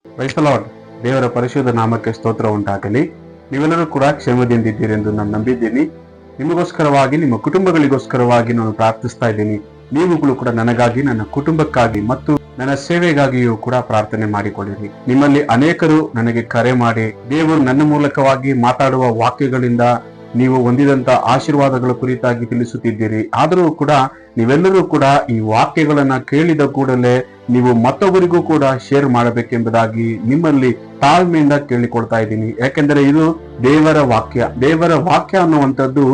Price the lord. ದೇವರ ಪರಿಶುದ್ಧ ನಾಮಕ್ಕೆ ಸ್ತೋತ್ರ ಉಂಟಾಗಲಿ. ನೀವೆಲ್ಲರೂ ಕೂಡ ಕ್ಷೇಮದಿಂದಿದ್ದೀರೆಂದು ನಾನು ನಂಬಿದ್ದೀನಿ. ನಿಮಗೋಸ್ಕರವಾಗಿ, ನಿಮ್ಮ ಕುಟುಂಬಗಳಿಗೋಸ್ಕರವಾಗಿ ನಾನು ಪ್ರಾರ್ಥಿಸ್ತಾ ಇದ್ದೀನಿ. ನೀವುಗಳು ಕೂಡ ನನಗಾಗಿ, ನನ್ನ ಕುಟುಂಬಕ್ಕಾಗಿ ಮತ್ತು ನನ್ನ ಸೇವೆಗಾಗಿಯೂ ಕೂಡ ಪ್ರಾರ್ಥನೆ ಮಾಡಿಕೊಳ್ಳಿರಿ. ನಿಮ್ಮಲ್ಲಿ ಅನೇಕರು ನನಗೆ ಕರೆ ಮಾಡಿ ದೇವರು ನನ್ನ ಮೂಲಕವಾಗಿ ಮಾತಾಡುವ ವಾಕ್ಯಗಳಿಂದ ನೀವು ಹೊಂದಿದಂತ ಆಶೀರ್ವಾದಗಳ ಕುರಿತಾಗಿ ತಿಳಿಸುತ್ತಿದ್ದೀರಿ. ಆದರೂ ಕೂಡ ನೀವೆಲ್ಲರೂ ಕೂಡ ಈ ವಾಕ್ಯಗಳನ್ನ ಕೇಳಿದ ಕೂಡಲೇ ನೀವು ಮತ್ತೊಬ್ಬರಿಗೂ ಕೂಡ ಶೇರ್ ಮಾಡಬೇಕೆಂಬುದಾಗಿ ನಿಮ್ಮಲ್ಲಿ ತಾಳ್ಮೆಯಿಂದ ಕೇಳಿಕೊಳ್ತಾ ಇದ್ದೀನಿ. ಯಾಕೆಂದರೆ ಇದು ದೇವರ ವಾಕ್ಯ ಅನ್ನುವಂಥದ್ದು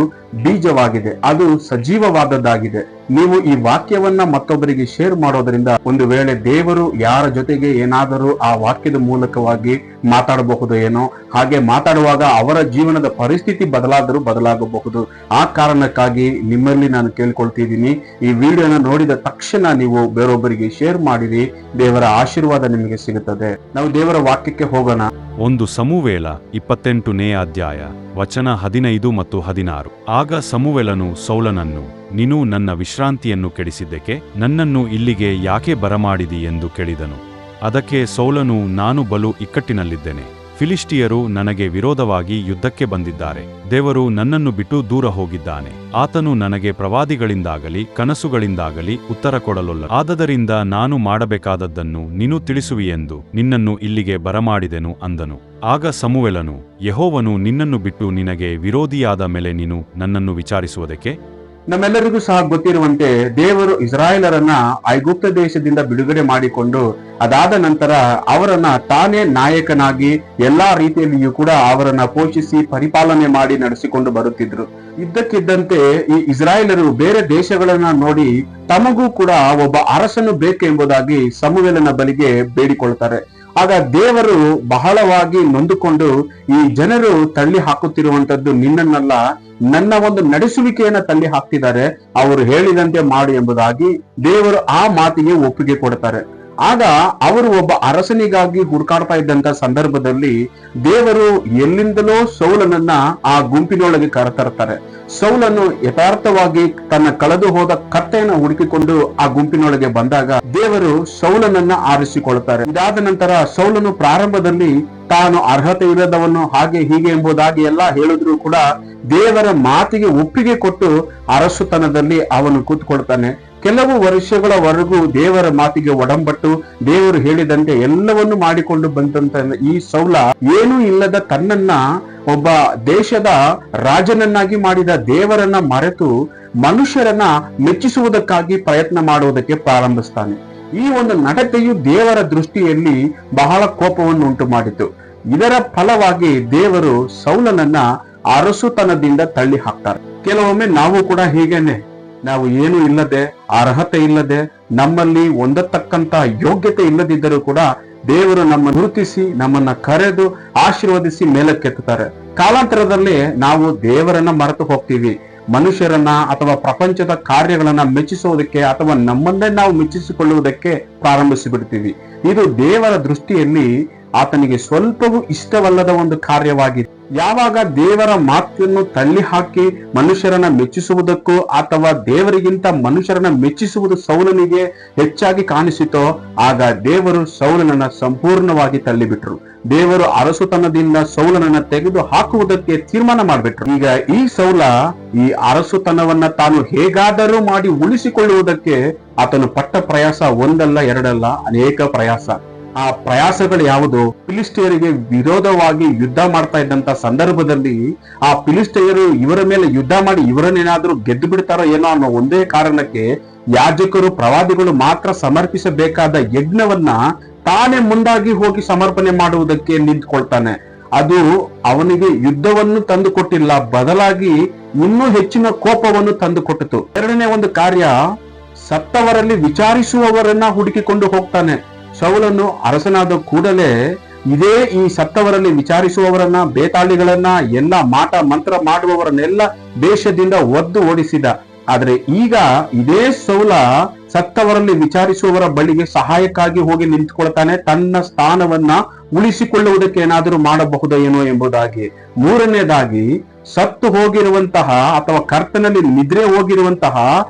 ಬೀಜವಾಗಿದೆ, ಅದು ಸಜೀವವಾದದ್ದಾಗಿದೆ. ನೀವು ಈ ವಾಕ್ಯವನ್ನ ಮತ್ತೊಬ್ಬರಿಗೆ ಶೇರ್ ಮಾಡೋದ್ರಿಂದ ಒಂದು ವೇಳೆ ದೇವರು ಯಾರ ಜೊತೆಗೆ ಏನಾದರೂ ಆ ವಾಕ್ಯದ ಮೂಲಕವಾಗಿ ಮಾತಾಡಬಹುದು ಏನೋ, ಹಾಗೆ ಮಾತಾಡುವಾಗ ಅವರ ಜೀವನದ ಪರಿಸ್ಥಿತಿ ಬದಲಾಗಬಹುದು. ಆ ಕಾರಣಕ್ಕಾಗಿ ನಿಮ್ಮಲ್ಲಿ ನಾನು ಕೇಳ್ಕೊಳ್ತಿದ್ದೀನಿ, ಈ ವಿಡಿಯೋನ ನೋಡಿದ ತಕ್ಷಣ ನೀವು ಬೇರೊಬ್ಬರಿಗೆ ಶೇರ್ ಮಾಡಿರಿ. ದೇವರ ಆಶೀರ್ವಾದ ನಿಮಗೆ ಸಿಗುತ್ತದೆ. ನಾವು ದೇವರ ವಾಕ್ಯಕ್ಕೆ ಹೋಗೋಣ. ಒಂದು ಸಮುವೇಲ 28ನೇ ಅಧ್ಯಾಯ ವಚನ 15 ಮತ್ತು 16. ಆಗ ಸಮುವೇಲನು ಸೌಲನನ್ನು, ನೀನು ನನ್ನ ವಿಶ್ರಾಂತಿಯನ್ನು ಕೆಡಿಸಿದ್ದಕ್ಕೆ ನನ್ನನ್ನು ಇಲ್ಲಿಗೆ ಯಾಕೆ ಬರಮಾಡಿದಿ ಎಂದು ಕೇಳಿದನು. ಅದಕ್ಕೆ ಸೌಲನು, ನಾನು ಬಲು ಇಕ್ಕಟ್ಟಿನಲ್ಲಿದ್ದೇನೆ. ಫಿಲಿಷ್ಟಿಯರು ನನಗೆ ವಿರೋಧವಾಗಿ ಯುದ್ಧಕ್ಕೆ ಬಂದಿದ್ದಾರೆ. ದೇವರು ನನ್ನನ್ನು ಬಿಟ್ಟು ದೂರ ಹೋಗಿದ್ದಾನೆ. ಆತನು ನನಗೆ ಪ್ರವಾದಿಗಳಿಂದಾಗಲಿ ಕನಸುಗಳಿಂದಾಗಲಿ ಉತ್ತರ ಕೊಡಲೊಲ್ಲ. ಆದದರಿಂದ ನಾನು ಮಾಡಬೇಕಾದದ್ದನ್ನು ನೀನು ತಿಳಿಸುವಿಯೆಂದು ನಿನ್ನನ್ನು ಇಲ್ಲಿಗೆ ಬರಮಾಡಿದೆನು ಅಂದನು. ಆಗ ಸಮುವೇಲನು, ಯೆಹೋವನು ನಿನ್ನನ್ನು ಬಿಟ್ಟು ನಿನಗೆ ವಿರೋಧಿಯಾದ ಮೇಲೆ ನೀನು ನನ್ನನ್ನು ವಿಚಾರಿಸುವುದಕ್ಕೆ? ನಮ್ಮೆಲ್ಲರಿಗೂ ಸಹ ಗೊತ್ತಿರುವಂತೆ ದೇವರು ಇಸ್ರಾಯೇಲರನ್ನ ಐಗುಪ್ತ ದೇಶದಿಂದ ಬಿಡುಗಡೆ ಮಾಡಿಕೊಂಡು ಅದಾದ ನಂತರ ಅವರನ್ನ ತಾನೇ ನಾಯಕನಾಗಿ ಎಲ್ಲಾ ರೀತಿಯಲ್ಲಿಯೂ ಕೂಡ ಅವರನ್ನ ಪೋಷಿಸಿ ಪರಿಪಾಲನೆ ಮಾಡಿ ನಡೆಸಿಕೊಂಡು ಬರುತ್ತಿದ್ರು. ಇದ್ದಕ್ಕಿದ್ದಂತೆ ಈ ಇಸ್ರಾಯೇಲರು ಬೇರೆ ದೇಶಗಳನ್ನ ನೋಡಿ ತಮಗೂ ಕೂಡ ಒಬ್ಬ ಅರಸನು ಬೇಕೆಂಬುದಾಗಿ ಸಮುವೇಲನ ಬಳಿಗೆ ಬೇಡಿಕೊಳ್ತಾರೆ. ಆಗ ದೇವರು ಬಹಳವಾಗಿ ನೊಂದುಕೊಂಡು, ಈ ಜನರು ತಳ್ಳಿ ಹಾಕುತ್ತಿರುವಂತದ್ದು ನಿನ್ನನ್ನಲ್ಲ, ನನ್ನ ಒಂದು ನಡೆಸುವಿಕೆಯನ್ನ ತಳ್ಳಿ ಹಾಕ್ತಿದ್ದಾರೆ, ಅವರು ಹೇಳಿದಂತೆ ಮಾಡು ಎಂಬುದಾಗಿ ದೇವರು ಆ ಮಾತಿಗೆ ಒಪ್ಪಿಗೆ ಕೊಡ್ತಾರೆ. ಆಗ ಅವರು ಒಬ್ಬ ಅರಸನಿಗಾಗಿ ಹುಡುಕಾಡ್ತಾ ಇದ್ದಂತ ಸಂದರ್ಭದಲ್ಲಿ ದೇವರು ಎಲ್ಲಿಂದಲೋ ಸೌಲನನ್ನ ಆ ಗುಂಪಿನೊಳಗೆ ಕರೆತರ್ತಾರೆ. ಸೌಲನು ಯಥಾರ್ಥವಾಗಿ ತನ್ನ ಕಳೆದು ಹೋದ ಕತ್ತೆಯನ್ನು ಹುಡುಕಿಕೊಂಡು ಆ ಗುಂಪಿನೊಳಗೆ ಬಂದಾಗ ದೇವರು ಸೌಲನನ್ನ ಆರಿಸಿಕೊಳ್ತಾರೆ. ಇದಾದ ನಂತರ ಸೌಲನು ಪ್ರಾರಂಭದಲ್ಲಿ ತಾನು ಅರ್ಹತೆ ಇಲ್ಲದವನು ಹಾಗೆ ಹೀಗೆ ಎಂಬುದಾಗಿ ಎಲ್ಲ ಹೇಳಿದ್ರು ಕೂಡ ದೇವರ ಮಾತಿಗೆ ಒಪ್ಪಿಗೆ ಕೊಟ್ಟು ಅರಸುತನದಲ್ಲಿ ಅವನು ಕೂತ್ಕೊಳ್ತಾನೆ. ಕೆಲವು ವರ್ಷಗಳವರೆಗೂ ದೇವರ ಮಾತಿಗೆ ಒಡಂಬಟ್ಟು ದೇವರು ಹೇಳಿದಂತೆ ಎಲ್ಲವನ್ನು ಮಾಡಿಕೊಂಡು ಬಂದಂತ ಈ ಸೌಲ ಏನೂ ಇಲ್ಲದ ತನ್ನನ್ನ ಒಬ್ಬ ದೇಶದ ರಾಜನನ್ನಾಗಿ ಮಾಡಿದ ದೇವರನ್ನ ಮರೆತು ಮನುಷ್ಯರನ್ನ ಮೆಚ್ಚಿಸುವುದಕ್ಕಾಗಿ ಪ್ರಯತ್ನ ಮಾಡುವುದಕ್ಕೆ ಪ್ರಾರಂಭಿಸ್ತಾನೆ. ಈ ಒಂದು ನಡತೆಯು ದೇವರ ದೃಷ್ಟಿಯಲ್ಲಿ ಬಹಳ ಕೋಪವನ್ನು ಉಂಟು ಮಾಡಿತು. ಇದರ ಫಲವಾಗಿ ದೇವರು ಸೌಲನನ್ನ ಅರಸುತನದಿಂದ ತಳ್ಳಿ ಹಾಕ್ತಾರೆ. ಕೆಲವೊಮ್ಮೆ ನಾವು ಕೂಡ ಹೀಗೇನೆ, ನಾವು ಏನು ಇಲ್ಲದೆ, ಅರ್ಹತೆ ಇಲ್ಲದೆ, ನಮ್ಮಲ್ಲಿ ಹೊಂದತಕ್ಕಂತ ಯೋಗ್ಯತೆ ಇಲ್ಲದಿದ್ದರೂ ಕೂಡ ದೇವರು ನಮ್ಮನ್ನು ಗುರುತಿಸಿ ನಮ್ಮನ್ನ ಕರೆದು ಆಶೀರ್ವದಿಸಿ ಮೇಲಕ್ಕೆತ್ತುತ್ತಾರೆ. ಕಾಲಾಂತರದಲ್ಲಿ ನಾವು ದೇವರನ್ನ ಮರೆತು ಹೋಗ್ತೀವಿ. ಮನುಷ್ಯರನ್ನ ಅಥವಾ ಪ್ರಪಂಚದ ಕಾರ್ಯಗಳನ್ನ ಮೆಚ್ಚಿಸುವುದಕ್ಕೆ ಅಥವಾ ನಮ್ಮನ್ನೇ ನಾವು ಮೆಚ್ಚಿಸಿಕೊಳ್ಳುವುದಕ್ಕೆ ಪ್ರಾರಂಭಿಸಿ ಬಿಡ್ತೀವಿ. ಇದು ದೇವರ ದೃಷ್ಟಿಯಲ್ಲಿ ಆತನಿಗೆ ಸ್ವಲ್ಪವೂ ಇಷ್ಟವಲ್ಲದ ಒಂದು ಕಾರ್ಯವಾಗಿದೆ. ಯಾವಾಗ ದೇವರ ಮಾತನ್ನು ತಳ್ಳಿ ಹಾಕಿ ಮನುಷ್ಯರನ್ನ ಮೆಚ್ಚಿಸುವುದಕ್ಕೂ ಅಥವಾ ದೇವರಿಗಿಂತ ಮನುಷ್ಯರನ್ನ ಮೆಚ್ಚಿಸುವುದು ಸೌಲನಿಗೆ ಹೆಚ್ಚಾಗಿ ಕಾಣಿಸಿತೋ ಆಗ ದೇವರು ಸೌಲನನ್ನ ಸಂಪೂರ್ಣವಾಗಿ ತಳ್ಳಿಬಿಟ್ರು. ದೇವರು ಅರಸುತನದಿಂದ ಸೌಲನನ್ನ ತೆಗೆದು ಹಾಕುವುದಕ್ಕೆ ತೀರ್ಮಾನ ಮಾಡಿಬಿಟ್ರು. ಈಗ ಈ ಸೌಲ ಈ ಅರಸುತನವನ್ನ ತಾನು ಹೇಗಾದರೂ ಮಾಡಿ ಉಳಿಸಿಕೊಳ್ಳುವುದಕ್ಕೆ ಆತನು ಪಟ್ಟ ಪ್ರಯಾಸ ಒಂದಲ್ಲ ಎರಡಲ್ಲ, ಅನೇಕ ಪ್ರಯಾಸ. ಆ ಪ್ರಯಾಸಗಳು ಯಾವುದು? ಫಿಲಿಸ್ಟಿಯರಿಗೆ ವಿರೋಧವಾಗಿ ಯುದ್ಧ ಮಾಡ್ತಾ ಇದ್ದಂತ ಸಂದರ್ಭದಲ್ಲಿ ಆ ಫಿಲಿಸ್ಟಿಯರು ಇವರ ಮೇಲೆ ಯುದ್ಧ ಮಾಡಿ ಇವರನ್ನೇನಾದ್ರೂ ಗೆದ್ದು ಬಿಡ್ತಾರೋ ಏನೋ ಅನ್ನೋ ಒಂದೇ ಕಾರಣಕ್ಕೆ ಯಾಜಕರು ಪ್ರವಾದಿಗಳು ಮಾತ್ರ ಸಮರ್ಪಿಸಬೇಕಾದ ಯಜ್ಞವನ್ನ ತಾನೇ ಮುಂದಾಗಿ ಹೋಗಿ ಸಮರ್ಪಣೆ ಮಾಡುವುದಕ್ಕೆ ನಿಂತ್ಕೊಳ್ತಾನೆ. ಅದು ಅವನಿಗೆ ಯುದ್ಧವನ್ನು ತಂದು ಕೊಟ್ಟಿಲ್ಲ, ಬದಲಾಗಿ ಇನ್ನೂ ಹೆಚ್ಚಿನ ಕೋಪವನ್ನು ತಂದು ಕೊಟ್ಟಿತು. ಎರಡನೇ ಒಂದು ಕಾರ್ಯ, ಸತ್ತವರಲ್ಲಿ ವಿಚಾರಿಸುವವರನ್ನ ಹುಡುಕಿಕೊಂಡು ಹೋಗ್ತಾನೆ. ಸೌಲನು ಅರಸನಾದ ಕೂಡಲೇ ಇದೇ ಈ ಸತ್ತವರಲ್ಲಿ ವಿಚಾರಿಸುವವರನ್ನ, ಬೇತಾಳಿಗಳನ್ನ, ಎಲ್ಲ ಮಾಟ ಮಂತ್ರ ಮಾಡುವವರನ್ನೆಲ್ಲ ದೇಶದಿಂದ ಒದ್ದು ಓಡಿಸಿದ. ಆದ್ರೆ ಈಗ ಇದೇ ಸೌಲ ಸತ್ತವರಲ್ಲಿ ವಿಚಾರಿಸುವವರ ಬಳಿಗೆ ಸಹಾಯಕ್ಕಾಗಿ ಹೋಗಿ ನಿಂತುಕೊಳ್ತಾನೆ, ತನ್ನ ಸ್ಥಾನವನ್ನ ಉಳಿಸಿಕೊಳ್ಳುವುದಕ್ಕೆ ಏನಾದರೂ ಮಾಡಬಹುದೋ ಏನೋ ಎಂಬುದಾಗಿ. ಮೂರನೇದಾಗಿ, ಸತ್ತು ಹೋಗಿರುವಂತಹ ಅಥವಾ ಕರ್ತನಲ್ಲಿ ನಿದ್ರೆ ಹೋಗಿರುವಂತಹ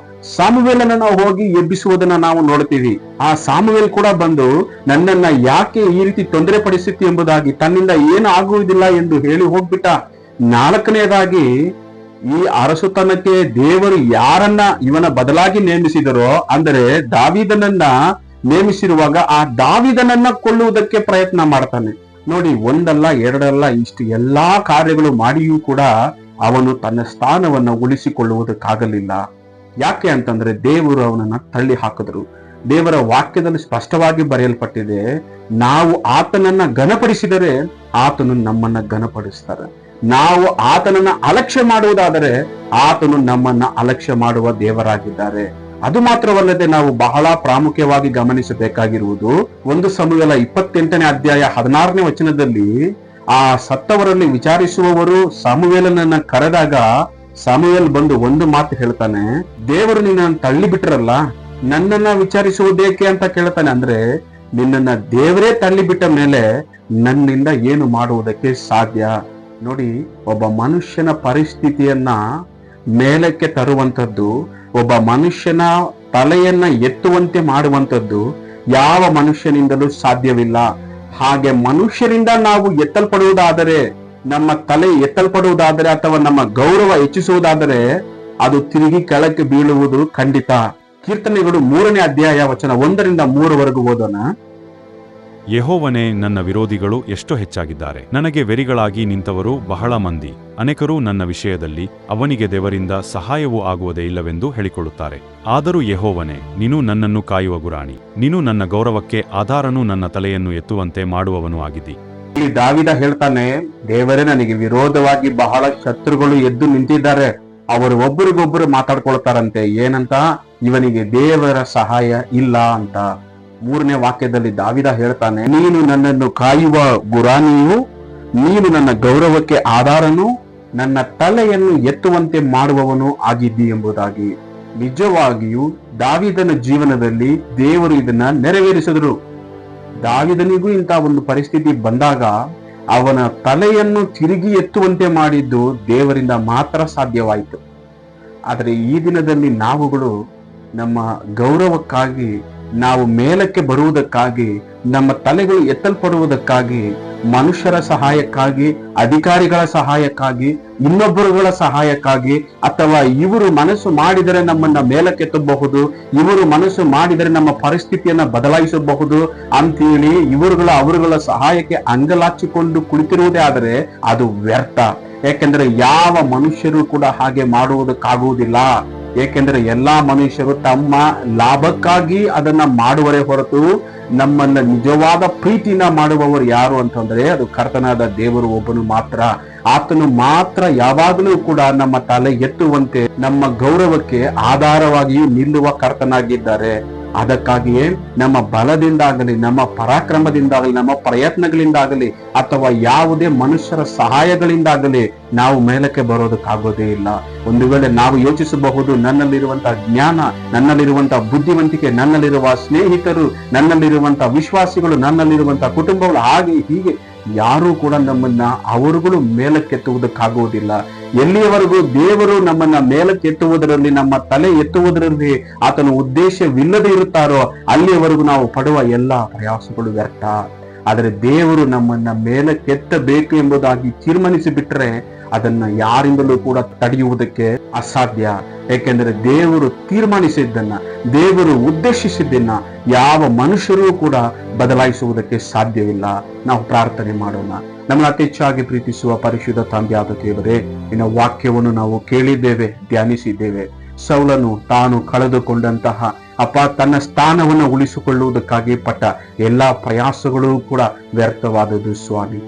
ಸಾಮುವೇಲನನ್ನ ಹೋಗಿ ಎಬ್ಬಿಸುವುದನ್ನ ನಾವು ನೋಡ್ತೀವಿ. ಆ ಸಾಮುವೇಲ್ ಕೂಡ ಬಂದು ನನ್ನನ್ನ ಯಾಕೆ ಈ ರೀತಿ ತೊಂದರೆ ಪಡಿಸುತ್ತಿ ಎಂಬುದಾಗಿ ತನ್ನಿಂದ ಏನು ಆಗುವುದಿಲ್ಲ ಎಂದು ಹೇಳಿ ಹೋಗ್ಬಿಟ್ಟ. ನಾಲ್ಕನೆಯದಾಗಿ, ಈ ಅರಸುತನಕ್ಕೆ ದೇವರು ಯಾರನ್ನ ಇವನ ಬದಲಾಗಿ ನೇಮಿಸಿದರೋ, ಅಂದರೆ ದಾವೀದನನ್ನ ನೇಮಿಸಿರುವಾಗ ಆ ದಾವೀದನನ್ನ ಕೊಲ್ಲುವುದಕ್ಕೆ ಪ್ರಯತ್ನ ಮಾಡ್ತಾನೆ. ನೋಡಿ, ಒಂದಲ್ಲ ಎರಡಲ್ಲ, ಇಷ್ಟು ಎಲ್ಲಾ ಕಾರ್ಯಗಳು ಮಾಡಿಯೂ ಕೂಡ ಅವನು ತನ್ನ ಸ್ಥಾನವನ್ನ ಉಳಿಸಿಕೊಳ್ಳುವುದಕ್ಕಾಗಲಿಲ್ಲ. ಯಾಕೆ ಅಂತಂದ್ರೆ ದೇವರು ಅವನನ್ನ ತಳ್ಳಿ ಹಾಕಿದ್ರು. ದೇವರ ವಾಕ್ಯದಲ್ಲಿ ಸ್ಪಷ್ಟವಾಗಿ ಬರೆಯಲ್ಪಟ್ಟಿದೆ, ನಾವು ಆತನನ್ನ ಘನಪಡಿಸಿದರೆ ಆತನು ನಮ್ಮನ್ನ ಘನಪಡಿಸ್ತಾರೆ. ನಾವು ಆತನನ್ನ ಅಲಕ್ಷ್ಯ ಮಾಡುವುದಾದರೆ ಆತನು ನಮ್ಮನ್ನ ಅಲಕ್ಷ್ಯ ಮಾಡುವ ದೇವರಾಗಿದ್ದಾರೆ. ಅದು ಮಾತ್ರವಲ್ಲದೆ ನಾವು ಬಹಳ ಪ್ರಾಮುಖ್ಯವಾಗಿ ಗಮನಿಸಬೇಕಾಗಿರುವುದು 1 ಸಮುವೇಲ 28ನೇ ಅಧ್ಯಾಯ 16ನೇ ವಚನದಲ್ಲಿ, ಆ ಸತ್ತವರಲ್ಲಿ ವಿಚಾರಿಸುವವರು ಸಮುವೇಲನನ್ನ ಕರೆದಾಗ ಸಮುವೇಲ್ ಬಂದು ಒಂದು ಮಾತು ಹೇಳ್ತಾನೆ, ದೇವರು ನಿನ್ನನ್ನು ತಳ್ಳಿ ಬಿಟ್ರಲ್ಲ, ನನ್ನನ್ನ ವಿಚಾರಿಸುವುದೇಕೆ ಅಂತ ಕೇಳ್ತಾನೆ. ಅಂದ್ರೆ ನಿನ್ನನ್ನ ದೇವರೇ ತಳ್ಳಿ ಬಿಟ್ಟ ಮೇಲೆ ನನ್ನಿಂದ ಏನು ಮಾಡುವುದಕ್ಕೆ ಸಾಧ್ಯ? ನೋಡಿ, ಒಬ್ಬ ಮನುಷ್ಯನ ಪರಿಸ್ಥಿತಿಯನ್ನ ಮೇಲಕ್ಕೆ ತರುವಂತದ್ದು, ಒಬ್ಬ ಮನುಷ್ಯನ ತಲೆಯನ್ನ ಎತ್ತುವಂತೆ ಮಾಡುವಂತದ್ದು ಯಾವ ಮನುಷ್ಯನಿಂದಲೂ ಸಾಧ್ಯವಿಲ್ಲ. ಹಾಗೆ ಮನುಷ್ಯರಿಂದ ನಾವು ಎತ್ತಲ್ಪಡುವುದಾದರೆ, ನಮ್ಮ ತಲೆ ಎತ್ತಲ್ಪಡುವುದಾದರೆ ಅಥವಾ ನಮ್ಮ ಗೌರವ ಹೆಚ್ಚಿಸುವುದಾದರೆ ಅದು ತಿರುಗಿ ಕೆಳಕ್ಕೆ ಬೀಳುವುದು ಖಂಡಿತ. ಕೀರ್ತನೆಗಳು 3ನೇ ಅಧ್ಯಾಯ ವಚನ 1ರಿಂದ 3 ಓದೋಣ. ಯೆಹೋವನೇ, ನನ್ನ ವಿರೋಧಿಗಳು ಎಷ್ಟು ಹೆಚ್ಚಾಗಿದ್ದಾರೆ. ನನಗೆ ವೆರಿಗಳಾಗಿ ನಿಂತವರು ಬಹಳ ಮಂದಿ. ಅನೇಕರು ನನ್ನ ವಿಷಯದಲ್ಲಿ ಅವನಿಗೆ ದೇವರಿಂದ ಸಹಾಯವೂ ಆಗುವುದೇ ಇಲ್ಲವೆಂದು ಹೇಳಿಕೊಳ್ಳುತ್ತಾರೆ. ಆದರೂ ಯೆಹೋವನೇ, ನೀನು ನನ್ನನ್ನು ಕಾಯುವ ಗುರಾಣಿ. ನೀನು ನನ್ನ ಗೌರವಕ್ಕೆ ಆಧಾರನು, ನನ್ನ ತಲೆಯನ್ನು ಎತ್ತುವಂತೆ ಮಾಡುವವನು ಆಗಿದ್ದಿ. ಇಲ್ಲಿ ದಾವಿದ ಹೇಳ್ತಾನೆ, ದೇವರೇ, ನನಗೆ ವಿರೋಧವಾಗಿ ಬಹಳ ಶತ್ರುಗಳು ಎದ್ದು ನಿಂತಿದ್ದಾರೆ. ಅವರು ಒಬ್ಬರಿಗೊಬ್ಬರು ಮಾತಾಡ್ಕೊಳ್ತಾರಂತೆ. ಏನಂತ? ಇವನಿಗೆ ದೇವರ ಸಹಾಯ ಇಲ್ಲ ಅಂತ. 3ನೇ ವಾಕ್ಯದಲ್ಲಿ ದಾವಿದ ಹೇಳ್ತಾನೆ, ನೀನು ನನ್ನನ್ನು ಕಾಯುವ ಗುರಾಣಿಯು, ನೀನು ನನ್ನ ಗೌರವಕ್ಕೆ ಆಧಾರನು, ನನ್ನ ತಲೆಯನ್ನು ಎತ್ತುವಂತೆ ಮಾಡುವವನು ಆಗಿದ್ದಿ ಎಂಬುದಾಗಿ. ನಿಜವಾಗಿಯೂ ದಾವಿದನ ಜೀವನದಲ್ಲಿ ದೇವರು ಇದನ್ನ ನೆರವೇರಿಸಿದ್ರು. ದಾವಿದನಿಗೂ ಇಂಥ ಒಂದು ಪರಿಸ್ಥಿತಿ ಬಂದಾಗ ಅವನ ತಲೆಯನ್ನು ತಿರುಗಿ ಎತ್ತುವಂತೆ ಮಾಡಿದ್ದು ದೇವರಿಂದ ಮಾತ್ರ ಸಾಧ್ಯವಾಯಿತು. ಆದರೆ ಈ ದಿನದಲ್ಲಿ ನಾವುಗಳು ನಮ್ಮ ಗೌರವಕ್ಕಾಗಿ, ನಾವು ಮೇಲಕ್ಕೆ ಬರುವುದಕ್ಕಾಗಿ, ನಮ್ಮ ತಲೆಗಳು ಎತ್ತಲ್ಪಡುವುದಕ್ಕಾಗಿ, ಮನುಷ್ಯರ ಸಹಾಯಕ್ಕಾಗಿ, ಅಧಿಕಾರಿಗಳ ಸಹಾಯಕ್ಕಾಗಿ, ಇನ್ನೊಬ್ಬರುಗಳ ಸಹಾಯಕ್ಕಾಗಿ, ಅಥವಾ ಇವರು ಮನಸ್ಸು ಮಾಡಿದರೆ ನಮ್ಮನ್ನ ಮೇಲಕ್ಕೆತ್ತಬಹುದು, ಇವರು ಮನಸ್ಸು ಮಾಡಿದರೆ ನಮ್ಮ ಪರಿಸ್ಥಿತಿಯನ್ನ ಬದಲಾಯಿಸಬಹುದು ಅಂತೇಳಿ ಅವರುಗಳ ಸಹಾಯಕ್ಕೆ ಅಂಗಲಾಚಿಕೊಂಡು ಕುಳಿತಿರುವುದೇ ಆದರೆ ಅದು ವ್ಯರ್ಥ. ಯಾಕೆಂದ್ರೆ ಯಾವ ಮನುಷ್ಯರು ಕೂಡ ಹಾಗೆ ಮಾಡುವುದಕ್ಕಾಗುವುದಿಲ್ಲ. ಏಕೆಂದ್ರೆ ಎಲ್ಲಾ ಮನುಷ್ಯರು ತಮ್ಮ ಲಾಭಕ್ಕಾಗಿ ಅದನ್ನ ಮಾಡುವರೇ ಹೊರತು ನಮ್ಮನ್ನ ನಿಜವಾದ ಪ್ರೀತಿನ ಮಾಡುವವರು ಯಾರು ಅಂತಂದ್ರೆ ಅದು ಕರ್ತನಾದ ದೇವರು ಒಬ್ಬನು ಮಾತ್ರ. ಆತನು ಮಾತ್ರ ಯಾವಾಗಲೂ ಕೂಡ ನಮ್ಮ ತಲೆ ಎತ್ತುವಂತೆ, ನಮ್ಮ ಗೌರವಕ್ಕೆ ಆಧಾರವಾಗಿಯೂ ನಿಲ್ಲುವ ಕರ್ತನಾಗಿದ್ದಾರೆ. ಅದಕ್ಕಾಗಿಯೇ ನಮ್ಮ ಬಲದಿಂದಾಗಲಿ, ನಮ್ಮ ಪರಾಕ್ರಮದಿಂದಾಗಲಿ, ನಮ್ಮ ಪ್ರಯತ್ನಗಳಿಂದಾಗಲಿ ಅಥವಾ ಯಾವುದೇ ಮನುಷ್ಯರ ಸಹಾಯಗಳಿಂದಾಗಲಿ ನಾವು ಮೇಲಕ್ಕೆ ಬರೋದಕ್ಕಾಗೋದೇ ಇಲ್ಲ. ಒಂದು ವೇಳೆ ನಾವು ಯೋಚಿಸಬಹುದು, ನನ್ನಲ್ಲಿರುವಂತಹ ಜ್ಞಾನ, ನನ್ನಲ್ಲಿರುವಂತಹ ಬುದ್ಧಿವಂತಿಕೆ, ನನ್ನಲ್ಲಿರುವ ಸ್ನೇಹಿತರು, ನನ್ನಲ್ಲಿರುವಂತಹ ವಿಶ್ವಾಸಿಗಳು, ನನ್ನಲ್ಲಿರುವಂತಹ ಕುಟುಂಬಗಳು, ಹಾಗೆ ಹೀಗೆ ಯಾರೂ ಕೂಡ ನಮ್ಮನ್ನ ಅವರುಗಳು ಮೇಲಕ್ಕೆತ್ತುವುದಕ್ಕಾಗುವುದಿಲ್ಲ. ಎಲ್ಲಿಯವರೆಗೂ ದೇವರು ನಮ್ಮನ್ನ ಮೇಲಕ್ಕೆತ್ತುವುದರಲ್ಲಿ, ನಮ್ಮ ತಲೆ ಎತ್ತುವುದರಲ್ಲಿ ಆತನ ಉದ್ದೇಶವಿಲ್ಲದೆ ಇರುತ್ತಾರೋ ಅಲ್ಲಿಯವರೆಗೂ ನಾವು ಪಡುವ ಎಲ್ಲಾ ಪ್ರಯಾಸಗಳು ವ್ಯರ್ಥ. ಆದರೆ ದೇವರು ನಮ್ಮನ್ನ ಮೇಲಕ್ಕೆತ್ತಬೇಕು ಎಂಬುದಾಗಿ ತೀರ್ಮಾನಿಸಿ ಬಿಟ್ಟರೆ ಅದನ್ನ ಯಾರಿಂದಲೂ ಕೂಡ ತಡೆಯುವುದಕ್ಕೆ ಅಸಾಧ್ಯ. ಏಕೆಂದರೆ ದೇವರು ತೀರ್ಮಾನಿಸಿದ್ದನ್ನ, ದೇವರು ಉದ್ದೇಶಿಸಿದ್ದನ್ನ ಯಾವ ಮನುಷ್ಯರೂ ಕೂಡ ಬದಲಾಯಿಸುವುದಕ್ಕೆ ಸಾಧ್ಯವಿಲ್ಲ. ನಾವು ಪ್ರಾರ್ಥನೆ ಮಾಡೋಣ. ನಮ್ಮನ್ನು ಅತಿ ಹೆಚ್ಚಾಗಿ ಪ್ರೀತಿಸುವ ಪರಿಶುದ್ಧ ತಂದೆಯಾದ ದೇವರೇ, ನಿನ್ನ ವಾಕ್ಯವನ್ನು ನಾವು ಕೇಳಿದ್ದೇವೆ, ಧ್ಯಾನಿಸಿದ್ದೇವೆ. ಸೌಲನು ತಾನು ಕಳೆದುಕೊಂಡಂತಹ ತನ್ನ ಸ್ಥಾನವನ್ನು ಉಳಿಸಿಕೊಳ್ಳುವುದಕ್ಕಾಗಿ ಪಟ್ಟ ಎಲ್ಲಾ ಪ್ರಯಾಸಗಳು ಕೂಡ ವ್ಯರ್ಥವಾದದ್ದು ಸ್ವಾಮಿ.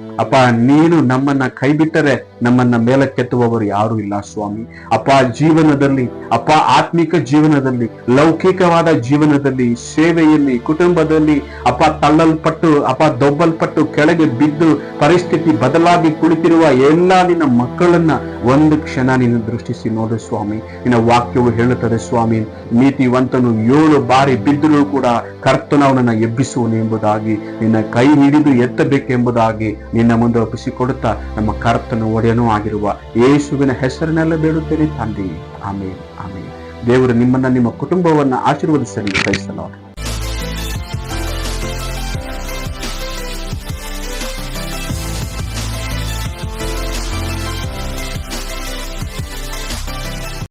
ನೀನು ನಮ್ಮನ್ನ ಕೈ ಬಿಟ್ಟರೆ ನಮ್ಮನ್ನ ಮೇಲಕ್ಕೆತ್ತುವವರು ಯಾರು ಇಲ್ಲ ಸ್ವಾಮಿ. ಜೀವನದಲ್ಲಿ ಆತ್ಮಿಕ ಜೀವನದಲ್ಲಿ, ಲೌಕಿಕವಾದ ಜೀವನದಲ್ಲಿ, ಸೇವೆಯಲ್ಲಿ, ಕುಟುಂಬದಲ್ಲಿ ತಳ್ಳಲ್ಪಟ್ಟು ದೊಬ್ಬಲ್ಪಟ್ಟು ಕೆಳಗೆ ಬಿದ್ದು ಪರಿಸ್ಥಿತಿ ಬದಲಾಗಿ ಕುಳಿತಿರುವ ಎಲ್ಲಾ ನಿನ್ನ ಮಕ್ಕಳನ್ನ ಒಂದು ಕ್ಷಣ ನೀನು ದೃಷ್ಟಿಸಿ ನೋಡು ಸ್ವಾಮಿ. ನಿನ್ನ ವಾಕ್ಯವು ಹೇಳುತ್ತದೆ ಸ್ವಾಮಿ, ನೀತಿವಂತನು 7 ಬಾರಿ ಬಿದ್ದರೂ ಕೂಡ ಕರ್ತನು ಅವನನ್ನ ಎಬ್ಬಿಸುವನು ಎಂಬುದಾಗಿ, ನಿನ್ನ ಕೈ ಹಿಡಿದು ಎತ್ತಬೇಕೆಂಬುದಾಗಿ ನಿನ್ನ ಮುಂದೆ ಒಪ್ಪಿಸಿಕೊಡುತ್ತಾ ನಮ್ಮ ಕರ್ತನು ಒಡೆಯನೂ ಆಗಿರುವ ಯೇಸುವಿನ ಹೆಸರಿನೆಲ್ಲ ಬೇಡುತ್ತೇನೆ ತಂದೆ. ಆಮೇನ್, ಆಮೇನ್. ದೇವರು ನಿಮ್ಮನ್ನ ನಿಮ್ಮ ಕುಟುಂಬವನ್ನ ಆಶೀರ್ವದಿಸಲಿ. ಕ್ರೈಸ್ತಲಾರ್ಡ್.